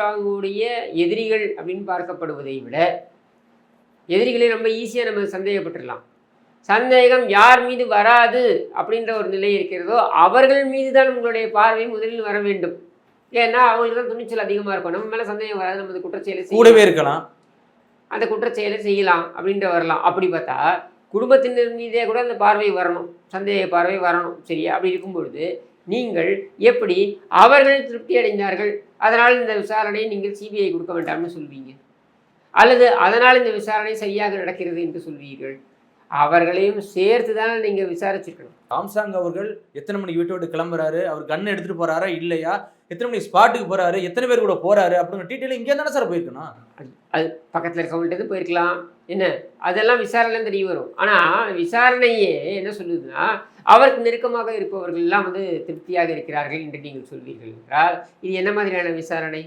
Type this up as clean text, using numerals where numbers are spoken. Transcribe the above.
அவங்களுடைய எதிரிகள் அப்படின்னு பார்க்கப்படுவதை விட எதிரிகளை ரொம்ப ஈஸியாக நம்ம சந்தேகப்பட்டுடலாம். சந்தேகம் யார் மீது வராது அப்படின்ற ஒரு நிலை இருக்கிறதோ அவர்கள் மீது தான் உங்களுடைய பார்வை முதலில் வர வேண்டும். ஏன்னா அவங்களுக்கு தான் துணிச்சல் அதிகமாக இருக்கும். நம்ம மேலே சந்தேகம் வராது, நம்ம அந்த குற்றச்செயலை கூடவே இருக்கலாம், அந்த குற்றச்செயலை செய்யலாம் அப்படின்ற வரலாம். அப்படி பார்த்தா குடும்பத்தினர் மீதே கூட அந்த பார்வை வரணும், சந்தேக பார்வை வரணும். சரியா? அப்படி இருக்கும் பொழுது நீங்கள் எப்படி அவர்கள் திருப்தி அடைந்தார்கள், அதனால் இந்த விசாரணையை நீங்கள் சிபிஐ கொடுக்க வேண்டாம்னு சொல்வீங்க, அல்லது அதனால் இந்த விசாரணை சரியாக நடக்கிறது என்று சொல்வீர்கள்? அவர்களையும் சேர்த்து தானே நீங்கள் விசாரிச்சிருக்கணும். ராம்சாங் அவர்கள் எத்தனை மணிக்கு வீட்டை விட்டு கிளம்புறாரு, அவர் கன் எடுத்துட்டு போறாரா இல்லையா, எத்தனை மணிக்கு ஸ்பாட்டுக்கு போறாரு, எத்தனை பேர் கூட போறாரு அப்படிங்கிற டீட்டெயில் இங்கே தானே சார் போயிருக்கணும். அது பக்கத்தில் இருக்கவங்கள்ட்ட போயிருக்கலாம், என்ன அதெல்லாம் விசாரணைலாம் தெரிய வரும். ஆனால் விசாரணையே என்ன சொல்லுதுன்னா, அவருக்கு நெருக்கமாக இருப்பவர்கள் எல்லாம் திருப்தியாக இருக்கிறார்கள் என்று நீங்கள் சொல்வீர்கள் என்றால் இது என்ன மாதிரியான விசாரணை?